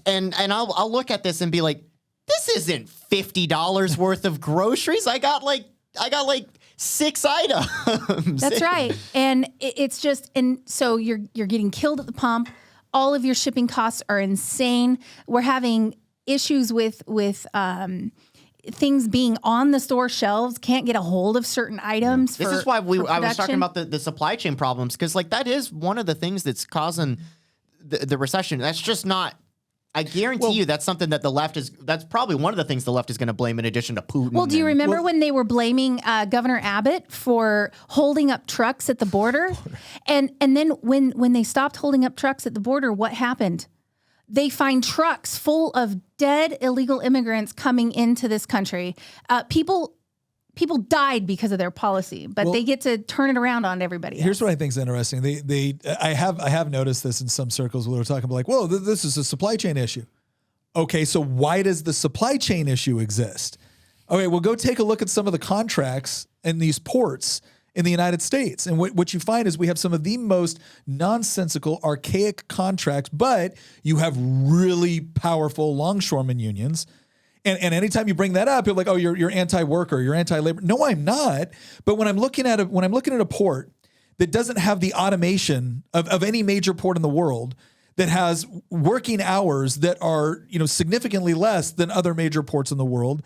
and I'll look at this and be like, this isn't $50 worth of groceries. I got like 6 items. That's right. And it's just, and so you're getting killed at the pump. All of your shipping costs are insane. We're having issues with things being on the store shelves, can't get a hold of certain items. This is why I was talking about the supply chain problems, because like that is one of the things that's causing the recession. That's just not, I guarantee you that's something that the left that's probably one of the things the left is going to blame in addition to Putin. Well, do you remember when they were blaming Governor Abbott for holding up trucks at the border? And then when they stopped holding up trucks at the border, what happened? They find trucks full of dead illegal immigrants coming into this country. People died because of their policy, but they get to turn it around on everybody else. Here's what I think is interesting. I have noticed this in some circles where they're talking about like, well, this is a supply chain issue. Okay, so why does the supply chain issue exist? Okay, well, go take a look at some of the contracts in these ports in the United States. And what you find is we have some of the most nonsensical, archaic contracts, but you have really powerful longshoremen unions. And anytime you bring that up, you're like, oh, you're anti-worker, you're anti-labor. No, I'm not. But when I'm looking at a port that doesn't have the automation of any major port in the world, that has working hours that are significantly less than other major ports in the world,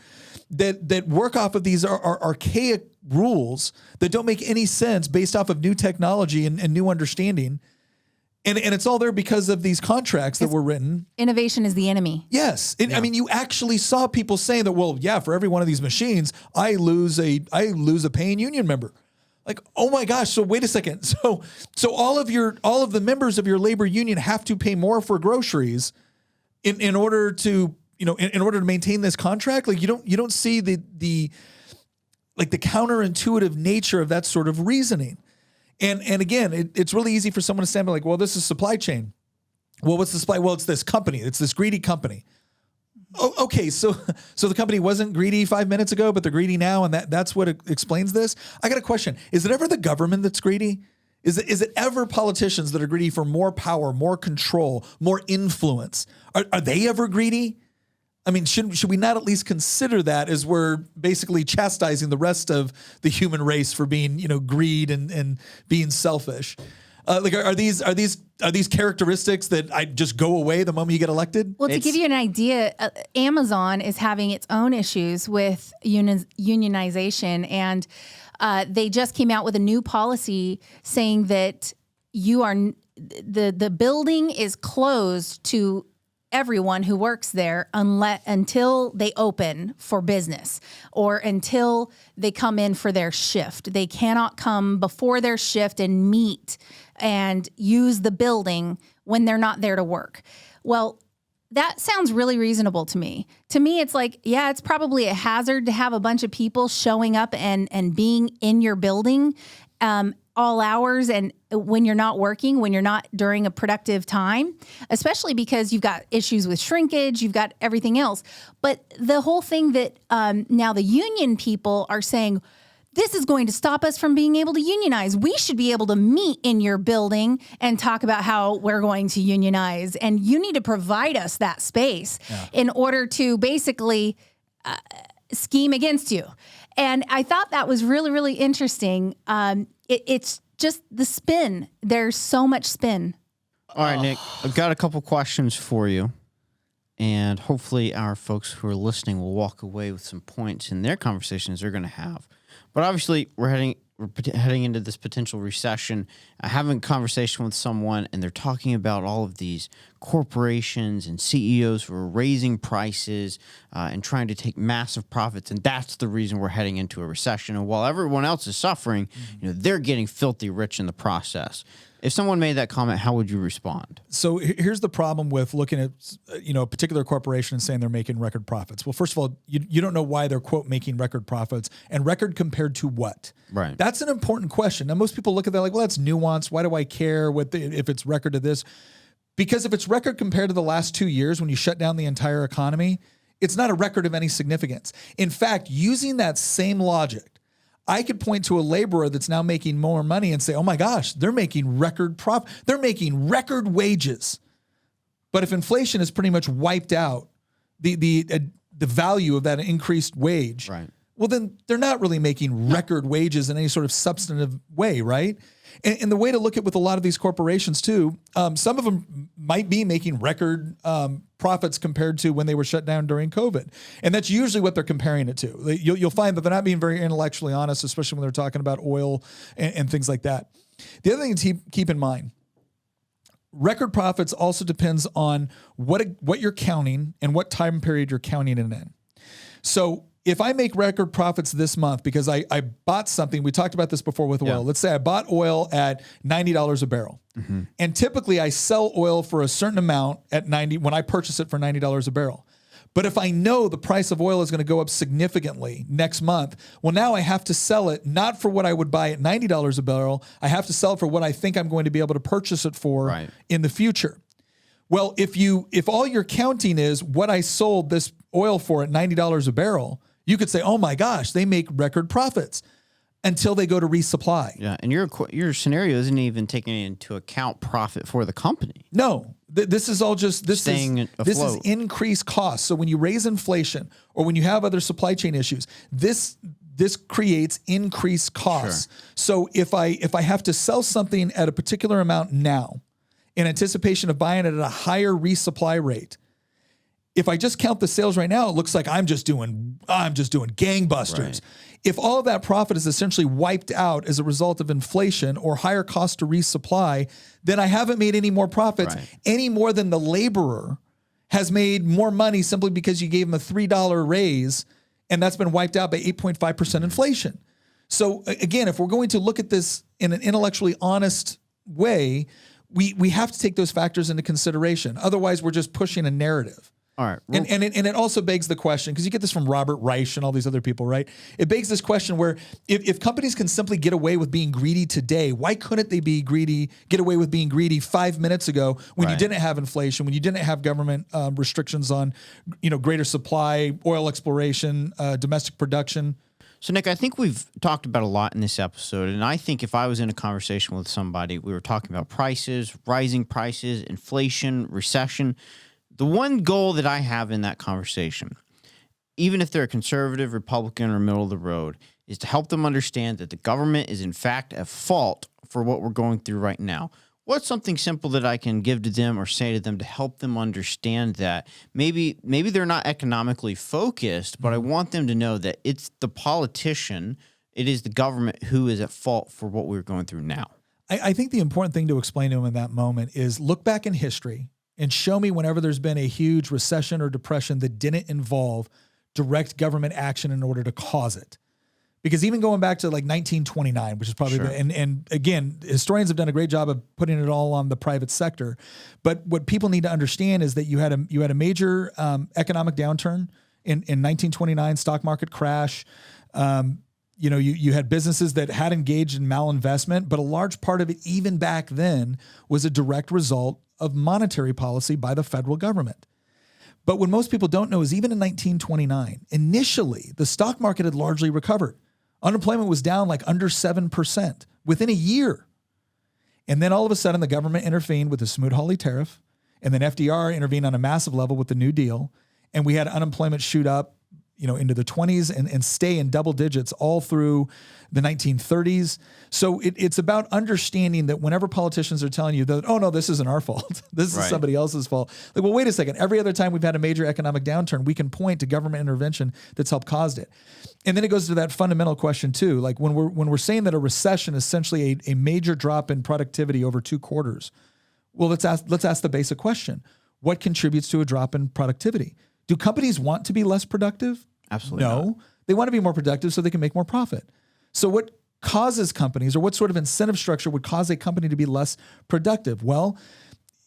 that work off of these are archaic rules that don't make any sense based off of new technology and new understanding. And it's all there because of these contracts that were written. Innovation is the enemy. Yes. I mean, you actually saw people saying that, well, yeah, for every one of these machines, I lose a paying union member. Like, oh my gosh. So wait a second. So all of the members of your labor union have to pay more for groceries in order to, in order to maintain this contract. Like you don't see the counterintuitive nature of that sort of reasoning. And again, it's really easy for someone to stand by like, well, this is supply chain. Well, what's the supply? Well, it's this company. It's this greedy company. Oh, okay, so the company wasn't greedy 5 minutes ago, but they're greedy now, and that's what explains this? I got a question. Is it ever the government that's greedy? Is it ever politicians that are greedy for more power, more control, more influence? Are they ever greedy? I mean, should we not at least consider that as we're basically chastising the rest of the human race for being, greed and being selfish? Are these characteristics that I just go away the moment you get elected? Well, to give you an idea, Amazon is having its own issues with unionization, and they just came out with a new policy saying that the building is closed to everyone who works there until they open for business or until they come in for their shift. They cannot come before their shift and meet and use the building when they're not there to work. Well, that sounds really reasonable to me. To me, it's like, yeah, it's probably a hazard to have a bunch of people showing up and being in your building all hours and when you're not working, when you're not during a productive time, especially because you've got issues with shrinkage, you've got everything else. But the whole thing that now the union people are saying, this is going to stop us from being able to unionize. We should be able to meet in your building and talk about how we're going to unionize. And you need to provide us that space in order to basically scheme against you. And I thought that was really, really interesting. It's just the spin. There's so much spin. All right, Nick, I've got a couple questions for you. And hopefully our folks who are listening will walk away with some points in their conversations they're going to have. But obviously, we're heading into this potential recession. Having a conversation with someone, and they're talking about all of these corporations and CEOs who are raising prices and trying to take massive profits, and that's the reason we're heading into a recession. And while everyone else is suffering, they're getting filthy rich in the process. If someone made that comment, how would you respond? So here's the problem with looking at, a particular corporation and saying they're making record profits. Well, first of all, you don't know why they're, quote, making record profits, and record compared to what? Right. That's an important question. Now, most people look at that like, well, that's nuanced. Why do I care if it's record to this? Because if it's record compared to the last 2 years when you shut down the entire economy, it's not a record of any significance. In fact, using that same logic, I could point to a laborer that's now making more money and say, oh my gosh, they're making record profit. They're making record wages. But if inflation has pretty much wiped out the value of that increased wage, right, well, then they're not really making record wages in any sort of substantive way, right? And the way to look at with a lot of these corporations too, some of them might be making record profits compared to when they were shut down during COVID. And that's usually what they're comparing it to. You'll find that they're not being very intellectually honest, especially when they're talking about oil and things like that. The other thing to keep in mind, record profits also depends on what you're counting and what time period you're counting it in. So if I make record profits this month because I bought something, we talked about this before with oil. Let's say I bought oil at $90 a barrel. And typically I sell oil for a certain amount at 90 when I purchase it for $90 a barrel. But if I know the price of oil is going to go up significantly next month, well, now I have to sell it not for what I would buy at $90 a barrel. I have to sell it for what I think I'm going to be able to purchase it for in the future. Well, if all you're counting is what I sold this oil for at $90 a barrel, you could say, oh my gosh, they make record profits until they go to resupply. Yeah, and your scenario isn't even taking into account profit for the company. No, this is all just this is increased costs. So when you raise inflation or when you have other supply chain issues, this creates increased costs. Sure. So if I have to sell something at a particular amount now, in anticipation of buying it at a higher resupply rate, if I just count the sales right now, it looks like I'm just doing gangbusters. Right. If all of that profit is essentially wiped out as a result of inflation or higher cost to resupply, then I haven't made any more profits any more than the laborer has made more money simply because you gave him a $3 raise, and that's been wiped out by 8.5% inflation. So again, if we're going to look at this in an intellectually honest way, we have to take those factors into consideration. Otherwise, we're just pushing a narrative. All right. And it also begs the question, because you get this from Robert Reich and all these other people, right? It begs this question where if companies can simply get away with being greedy today, why couldn't they get away with being greedy 5 minutes ago when you didn't have inflation, when you didn't have government restrictions on, greater supply, oil exploration, domestic production? So, Nick, I think we've talked about a lot in this episode, and I think if I was in a conversation with somebody, we were talking about prices, rising prices, inflation, recession. The one goal that I have in that conversation, even if they're a conservative, Republican, or middle of the road, is to help them understand that the government is in fact at fault for what we're going through right now. What's something simple that I can give to them or say to them to help them understand that? Maybe they're not economically focused, but I want them to know that it's the politician, it is the government who is at fault for what we're going through now. I think the important thing to explain to them in that moment is look back in history and show me whenever there's been a huge recession or depression that didn't involve direct government action in order to cause it. Because even going back to like 1929, which is probably, and again, historians have done a great job of putting it all on the private sector. But what people need to understand is that you had a major economic downturn in 1929, stock market crash. You had businesses that had engaged in malinvestment, but a large part of it, even back then, was a direct result of monetary policy by the federal government. But what most people don't know is even in 1929, initially, the stock market had largely recovered. Unemployment was down like under 7% within a year. And then all of a sudden, the government intervened with the Smoot-Hawley tariff, and then FDR intervened on a massive level with the New Deal, and we had unemployment shoot up into the 20s and stay in double digits all through the 1930s. So it's about understanding that whenever politicians are telling you that, oh no, this isn't our fault, this is somebody else's fault. Like, well, wait a second. Every other time we've had a major economic downturn, we can point to government intervention that's helped caused it. And then it goes to that fundamental question too. Like when we're saying that a recession is essentially a major drop in productivity over 2 quarters, well, let's ask the basic question. What contributes to a drop in productivity? Do companies want to be less productive? Absolutely no. not. They want to be more productive so they can make more profit. So what causes companies, or what sort of incentive structure would cause a company to be less productive? Well,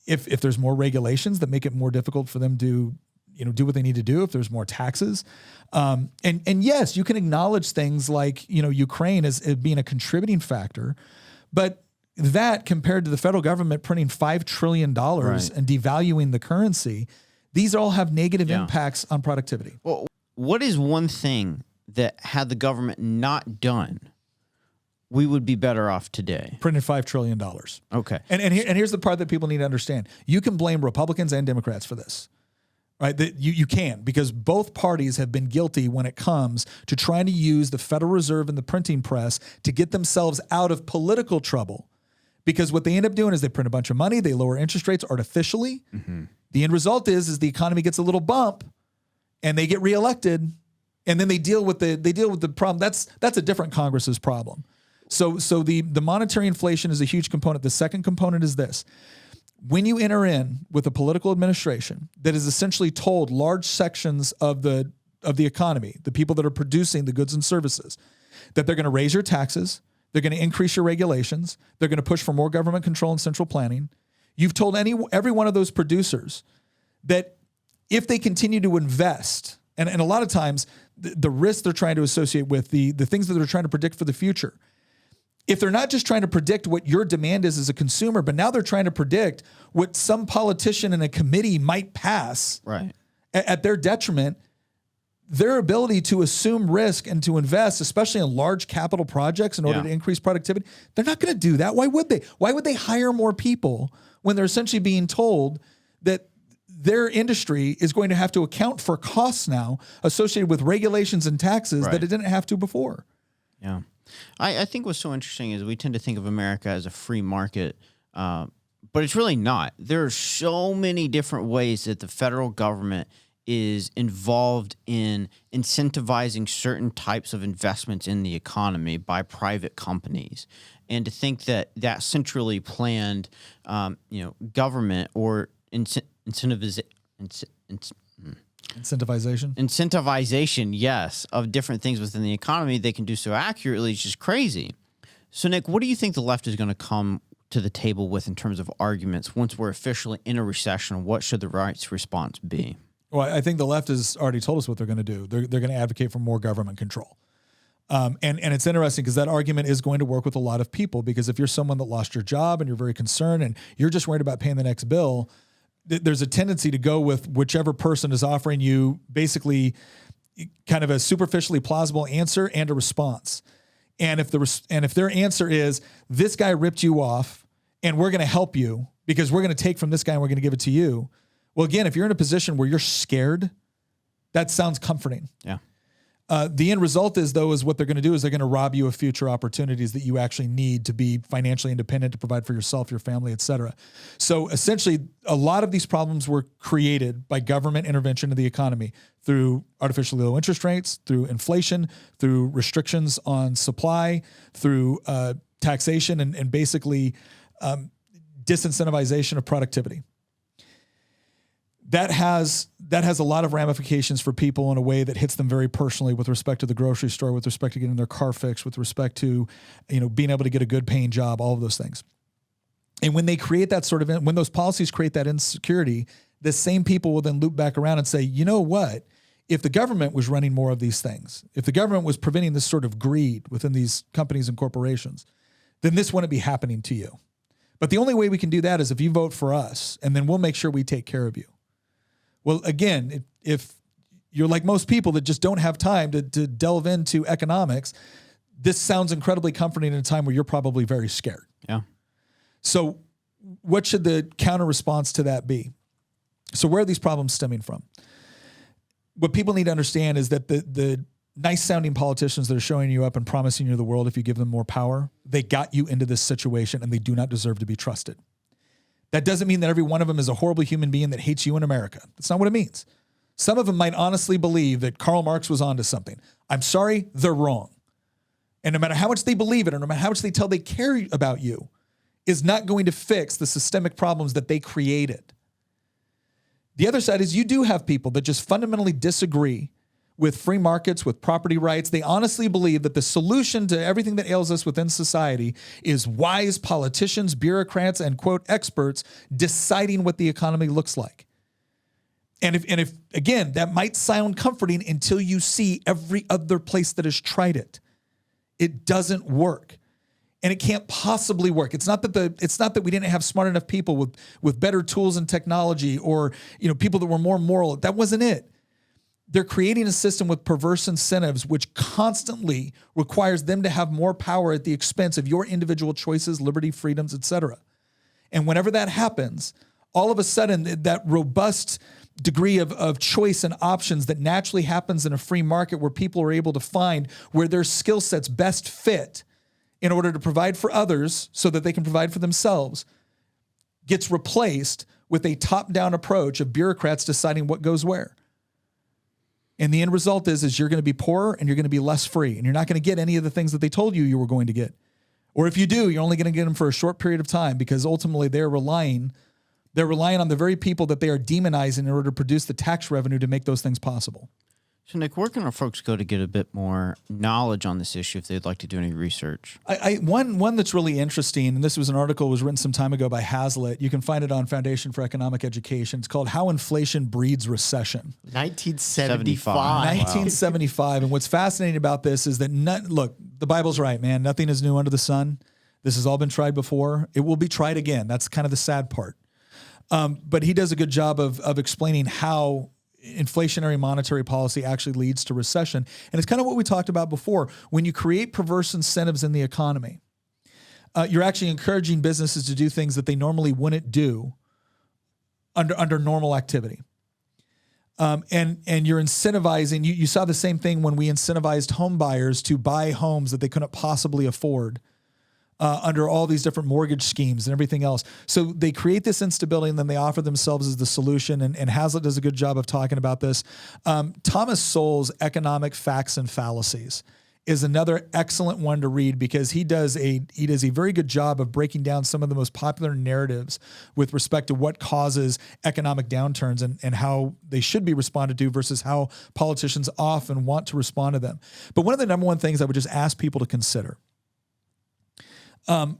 if there's more regulations that make it more difficult for them to do what they need to do, if there's more taxes. And yes, you can acknowledge things like, Ukraine as being a contributing factor, but that compared to the federal government printing $5 trillion and devaluing the currency, these all have negative impacts on productivity. Well, what is one thing that had the government not done, we would be better off today? Printed $5 trillion. Okay. And here's the part that people need to understand. You can blame Republicans and Democrats for this. Right? You can, because both parties have been guilty when it comes to trying to use the Federal Reserve and the printing press to get themselves out of political trouble. Because what they end up doing is they print a bunch of money, they lower interest rates artificially. Mm-hmm. The end result is the economy gets a little bump and they get reelected, and then they deal with the problem. That's a different Congress's problem. So the monetary inflation is a huge component. The second component is this. when you enter in with a political administration that has essentially told large sections of the economy, the people that are producing the goods and services, that they're going to raise your taxes, they're going to increase your regulations, they're going to push for more government control and central planning. You've told every one of those producers that if they continue to invest, and a lot of times the risks they're trying to associate with, the things that they're trying to predict for the future, if they're not just trying to predict what your demand is as a consumer, but now they're trying to predict what some politician in a committee might pass at their detriment, their ability to assume risk and to invest, especially in large capital projects in order to increase productivity, they're not going to do that. Why would they? Why would they hire more people when they're essentially being told that their industry is going to have to account for costs now associated with regulations and taxes that it didn't have to before? Yeah. I think what's so interesting is we tend to think of America as a free market, but it's really not. There are so many different ways that the federal government is involved in incentivizing certain types of investments in the economy by private companies. And to think that that centrally planned, government or incentivization, yes, of different things within the economy, they can do so accurately. It's just crazy. So, Nick, what do you think the left is going to come to the table with in terms of arguments once we're officially in a recession? What should the right's response be? Well, I think the left has already told us what they're going to do. They're going to advocate for more government control. And it's interesting because that argument is going to work with a lot of people, because if you're someone that lost your job and you're very concerned and you're just worried about paying the next bill, there's a tendency to go with whichever person is offering you basically kind of a superficially plausible answer and a response. And if their answer is, this guy ripped you off and we're going to help you because we're going to take from this guy and we're going to give it to you. Well, again, if you're in a position where you're scared, that sounds comforting. Yeah. The end result is what they're going to do is they're going to rob you of future opportunities that you actually need to be financially independent, to provide for yourself, your family, et cetera. So essentially, a lot of these problems were created by government intervention in the economy through artificially low interest rates, through inflation, through restrictions on supply, through taxation, and basically disincentivization of productivity. That has a lot of ramifications for people in a way that hits them very personally, with respect to the grocery store, with respect to getting their car fixed, with respect to, being able to get a good paying job, all of those things. And when they create that when those policies create that insecurity, the same people will then loop back around and say, you know what? If the government was running more of these things, if the government was preventing this sort of greed within these companies and corporations, then this wouldn't be happening to you. But the only way we can do that is if you vote for us, and then we'll make sure we take care of you. Well, again, if you're like most people that just don't have time to delve into economics, this sounds incredibly comforting in a time where you're probably very scared. Yeah. So what should the counter response to that be? So where are these problems stemming from? What people need to understand is that the nice sounding politicians that are showing you up and promising you the world if you give them more power, they got you into this situation and they do not deserve to be trusted. That doesn't mean that every one of them is a horrible human being that hates you in America. That's not what it means. Some of them might honestly believe that Karl Marx was onto something. I'm sorry, they're wrong. And no matter how much they believe it, or no matter how much they tell they care about you, is not going to fix the systemic problems that they created. The other side is you do have people that just fundamentally disagree with free markets, with property rights. They honestly believe that the solution to everything that ails us within society is wise politicians, bureaucrats, and quote experts deciding what the economy looks like. And if again, that might sound comforting until you see every other place that has tried it. It doesn't work. And it can't possibly work. It's not that we didn't have smart enough people with better tools and technology, or people that were more moral. That wasn't it. They're creating a system with perverse incentives, which constantly requires them to have more power at the expense of your individual choices, liberty, freedoms, etc. And whenever that happens, all of a sudden that robust degree of choice and options that naturally happens in a free market, where people are able to find where their skill sets best fit in order to provide for others so that they can provide for themselves, gets replaced with a top-down approach of bureaucrats deciding what goes where. And the end result is you're going to be poorer and you're going to be less free, and you're not going to get any of the things that they told you were going to get. Or if you do, you're only going to get them for a short period of time, because ultimately they're relying They're relying on the very people that they are demonizing in order to produce the tax revenue to make those things possible. So, Nick, where can our folks go to get a bit more knowledge on this issue if they'd like to do any research? One that's really interesting, and this was an article that was written some time ago by Hazlitt. You can find it on Foundation for Economic Education. It's called How Inflation Breeds Recession. 1975. 1975. And what's fascinating about this is that, look, the Bible's right, man. Nothing is new under the sun. This has all been tried before. It will be tried again. That's kind of the sad part. But he does a good job of explaining how inflationary monetary policy actually leads to recession. And it's kind of what we talked about before. When you create perverse incentives in the economy, you're actually encouraging businesses to do things that they normally wouldn't do under normal activity. And you're incentivizing, you saw the same thing when we incentivized home buyers to buy homes that they couldn't possibly afford under all these different mortgage schemes and everything else. So they create this instability and then they offer themselves as the solution. And Hazlitt does a good job of talking about this. Thomas Sowell's Economic Facts and Fallacies is another excellent one to read because he does a very good job of breaking down some of the most popular narratives with respect to what causes economic downturns and how they should be responded to versus how politicians often want to respond to them. But one of the number one things I would just ask people to consider,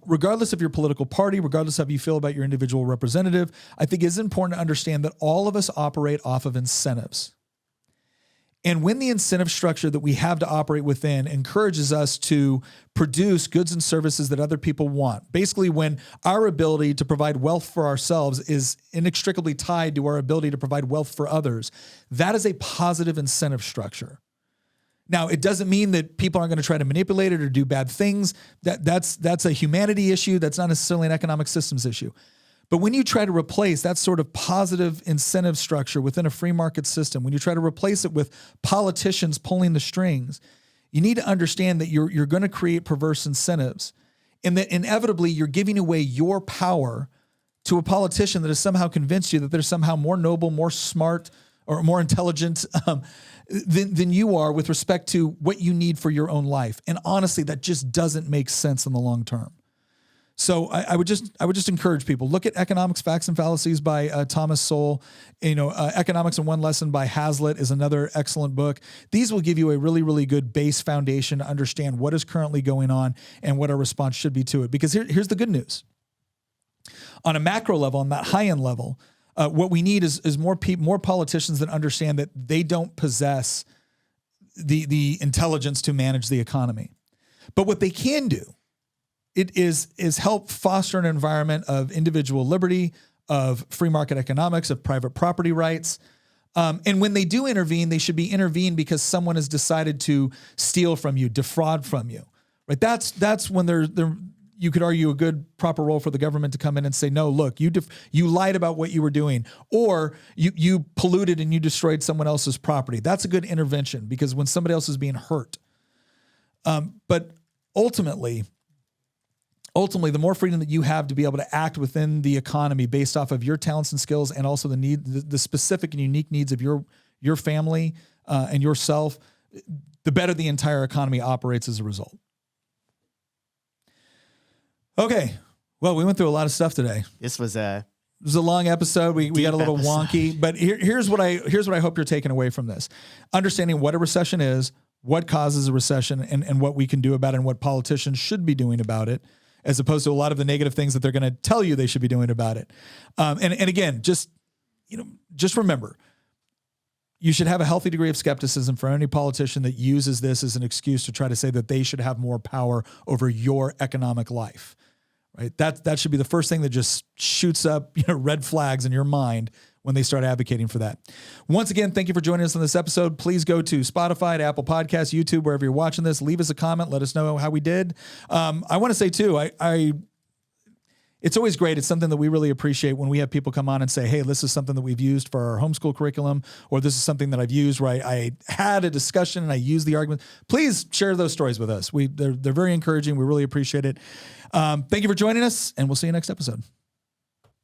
regardless of your political party, regardless of how you feel about your individual representative, I think it's important to understand that all of us operate off of incentives. And when the incentive structure that we have to operate within encourages us to produce goods and services that other people want, basically when our ability to provide wealth for ourselves is inextricably tied to our ability to provide wealth for others, that is a positive incentive structure. Now, it doesn't mean that people aren't going to try to manipulate it or do bad things. That's a humanity issue. That's not necessarily an economic systems issue. But when you try to replace that sort of positive incentive structure within a free market system, when you try to replace it with politicians pulling the strings, you need to understand that you're going to create perverse incentives and that inevitably you're giving away your power to a politician that has somehow convinced you that they're somehow more noble, more smart, or more intelligent than you are with respect to what you need for your own life. And honestly, that just doesn't make sense in the long term. So I would just encourage people, look at Economics, Facts, and Fallacies by Thomas Sowell. Economics in One Lesson by Hazlitt is another excellent book. These will give you a really, really good base foundation to understand what is currently going on and what our response should be to it. Because here's the good news. On a macro level, on that high-end level, what we need is more politicians that understand that they don't possess the intelligence to manage the economy. But what they can do, it is help foster an environment of individual liberty, of free market economics, of private property rights. And when they do intervene, they should be intervened because someone has decided to steal from you, defraud from you. Right? That's when you could argue a good proper role for the government to come in and say, no, look, you lied about what you were doing, or you polluted and you destroyed someone else's property. That's a good intervention because when somebody else is being hurt. But ultimately, the more freedom that you have to be able to act within the economy based off of your talents and skills and also the specific and unique needs of your family and yourself, the better the entire economy operates as a result. Okay. Well, we went through a lot of stuff today. This was It was a long episode. We got a little wonky, but here's what I hope you're taking away from this. Understanding what a recession is, what causes a recession, and what we can do about it and what politicians should be doing about it, as opposed to a lot of the negative things that they're going to tell you they should be doing about it. And again, just remember, you should have a healthy degree of skepticism for any politician that uses this as an excuse to try to say that they should have more power over your economic life. Right? That should be the first thing that just shoots up, red flags in your mind when they start advocating for that. Once again, thank you for joining us on this episode. Please go to Spotify, to Apple Podcasts, YouTube, wherever you're watching this. Leave us a comment. Let us know how we did. I want to say too, it's always great. It's something that we really appreciate when we have people come on and say, hey, this is something that we've used for our homeschool curriculum, or this is something that I've used where I had a discussion and I used the argument. Please share those stories with us. They're very encouraging. We really appreciate it. Thank you for joining us, and we'll see you next episode.